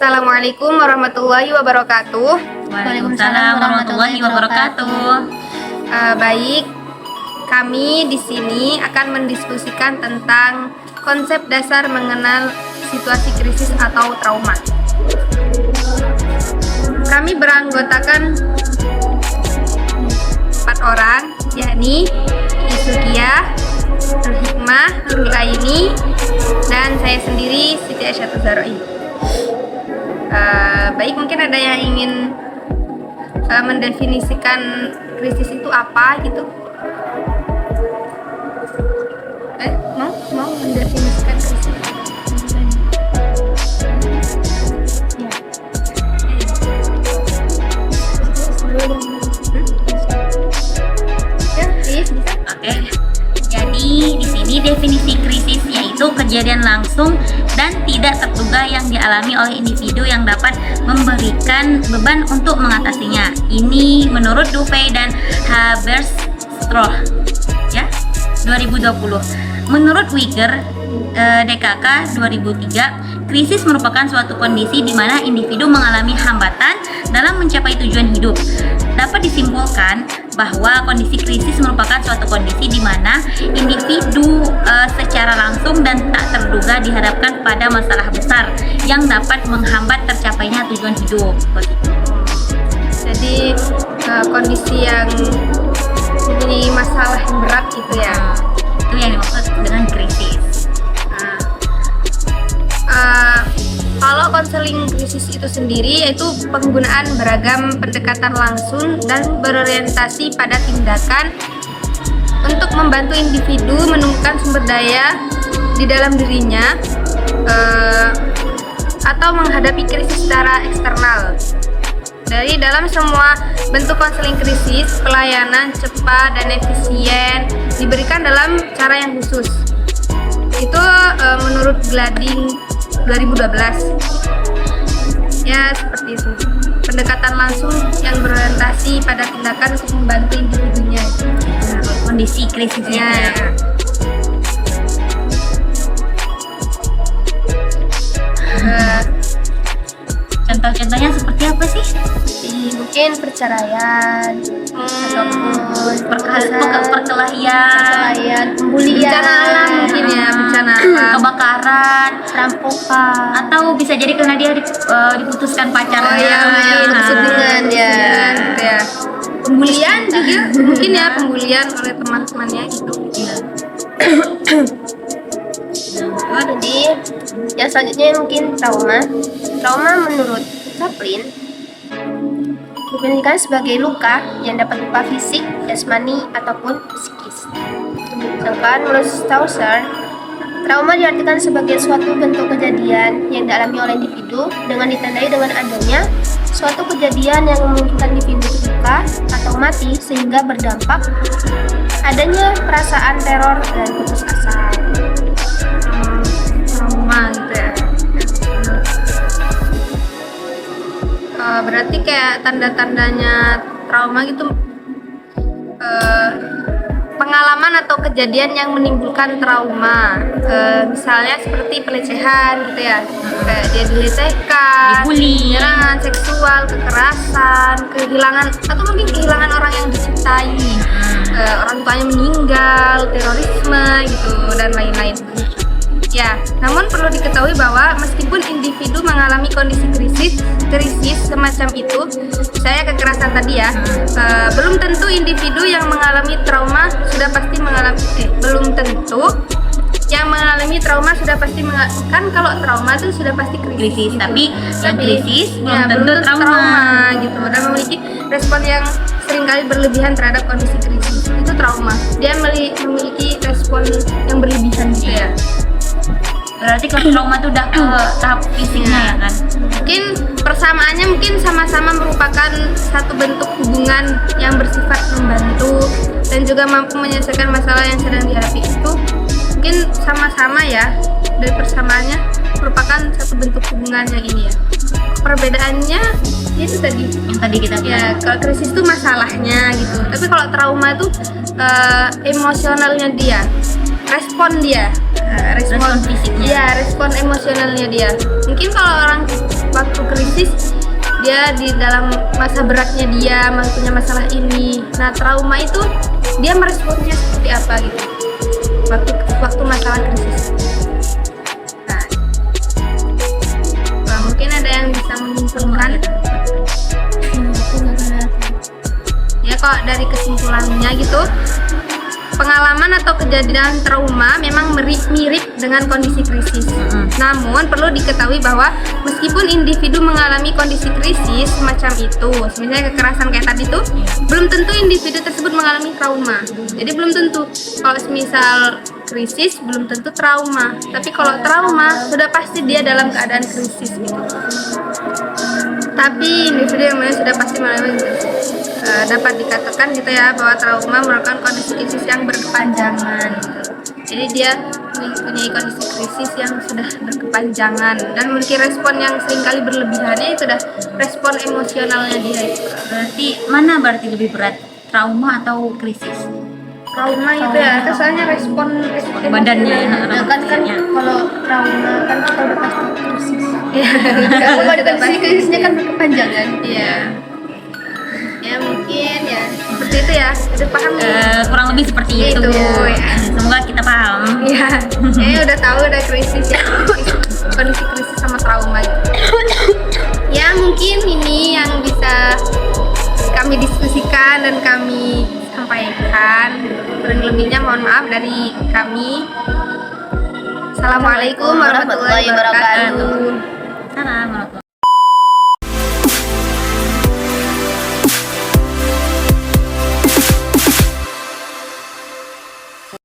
Assalamualaikum warahmatullahi wabarakatuh. Waalaikumsalam warahmatullahi wabarakatuh. Baik, kami di sini akan mendiskusikan tentang konsep dasar mengenal situasi krisis atau trauma. Kami beranggotakan 4 orang, yakni Isukia, Nur Hikmah, Nurul Aini, dan saya sendiri Siti Aisyah Zaroi. Baik, mungkin ada yang ingin mendefinisikan krisis itu apa gitu? Mau mendefinisikan krisis? Ya, bisa. Oke. Jadi di sini definisi krisis yaitu kejadian langsung dan tidak terduga yang dialami oleh individu yang dapat memberikan beban untuk mengatasinya. Ini menurut Duvey dan Haberstroh ya 2020. Menurut Wiger DKK 2003, krisis merupakan suatu kondisi di mana individu mengalami hambatan dalam mencapai tujuan hidup. Dapat disimpulkan bahwa kondisi krisis merupakan suatu kondisi di mana individu secara langsung dan tak terduga dihadapkan pada masalah besar yang dapat menghambat tercapainya tujuan hidup. Jadi kondisi yang mempunyai masalah yang berat gitu ya. Itu yang dimaksud dengan krisis. Kalau konseling krisis itu sendiri yaitu penggunaan beragam pendekatan langsung dan berorientasi pada tindakan untuk membantu individu menemukan sumber daya di dalam dirinya atau menghadapi krisis secara eksternal. Dari dalam semua bentuk konseling krisis, pelayanan cepat dan efisien diberikan dalam cara yang khusus. Itu menurut Glading 2012. Ya, seperti itu. Pendekatan langsung yang berorientasi pada tindakan untuk membantu individunya. Kondisi krisisnya. Contoh-contohnya seperti apa sih? Mungkin perceraian, ataupun perkelahian, pembulian, bencana alam mungkin ya, bencana alam, kebakaran, perampokan, atau bisa jadi karena dia diputuskan pacarnya, kesedihan ya, pembulian juga mungkin ya, pembulian oleh teman-temannya gitu. Jadi yang selanjutnya mungkin trauma menurut Chaplin didefinisikan sebagai luka yang dapat berupa fisik, jasmani, ataupun psikis. Sedangkan menurut Stauser, trauma diartikan sebagai suatu bentuk kejadian yang dialami oleh individu dengan ditandai dengan adanya suatu kejadian yang memungkinkan individu terluka atau mati sehingga berdampak adanya perasaan teror dan putus asa. Trauma gitu ya. Berarti kayak tanda-tandanya trauma gitu, pengalaman atau kejadian yang menimbulkan trauma, misalnya seperti pelecehan gitu ya, kayak dia dilecehkan, dibully, penyerangan seksual, kekerasan, kehilangan atau mungkin kehilangan orang yang dicintai, orang tuanya meninggal, terorisme gitu dan lain-lain. Ya, namun perlu diketahui bahwa meskipun individu mengalami kondisi krisis semacam itu, misalnya kekerasan tadi ya, belum tentu individu yang mengalami trauma sudah pasti mengalami, belum tentu yang mengalami trauma sudah pasti kan kalau trauma itu sudah pasti krisis gitu. Tapi yang krisis belum ya, tentu trauma gitu, dan memiliki respon yang seringkali berlebihan terhadap kondisi krisis. Itu trauma. Dia memiliki respon yang berlebihan gitu ya. Berarti kalau trauma itu udah ke tahap fisiknya ya kan? Mungkin persamaannya mungkin sama-sama merupakan satu bentuk hubungan yang bersifat membantu dan juga mampu menyelesaikan masalah yang sedang dihadapi itu. Mungkin sama-sama ya, dari persamaannya merupakan satu bentuk hubungan yang ini ya. Perbedaannya itu tadi Yang tadi kita ya, kalau krisis itu masalahnya gitu. Tapi kalau trauma itu emosionalnya dia. respon dia, Respon fisiknya. Iya, respon emosionalnya dia. Mungkin kalau orang waktu krisis dia di dalam masa beratnya dia punya masalah ini. Nah, trauma itu dia meresponnya seperti apa gitu waktu masalah krisis. Nah, mungkin ada yang bisa menyimpulkan. Ya, kok dari kesimpulannya gitu, pengalaman atau kejadian trauma memang mirip dengan kondisi krisis. Namun perlu diketahui bahwa meskipun individu mengalami kondisi krisis semacam itu, misalnya kekerasan kayak tadi tuh, belum tentu individu tersebut mengalami trauma. Jadi belum tentu. Kalau misal krisis belum tentu trauma. Tapi kalau trauma sudah pasti dia dalam keadaan krisis gitu. Tapi individu yang sudah pasti mengalami dapat dikatakan gitu ya bahwa trauma merupakan kondisi krisis yang berkepanjangan. Jadi dia mempunyai kondisi krisis yang sudah berkepanjangan dan memiliki respon yang seringkali berlebihannya itu sudah respon emosionalnya dia itu. Berarti lebih berat, trauma atau krisis? Trauma itu ya, itu soalnya respon Badannya ya, Nah, kan kalau trauma kan kita udah pasti krisis. Iya. Kalau ada kondisi krisisnya kan berkepanjangan. Iya. Ya mungkin ya seperti itu ya. Udah paham nih. Kurang lebih seperti itu. Itu, ya. Semoga kita paham. Iya. Udah tahu udah krisis ya. Kondisi krisis sama trauma. Ya mungkin ini yang bisa kami diskusikan dan kami sampaikan. Kurang lebihnya mohon maaf dari kami. Assalamualaikum warahmatullahi wabarakatuh. Salam.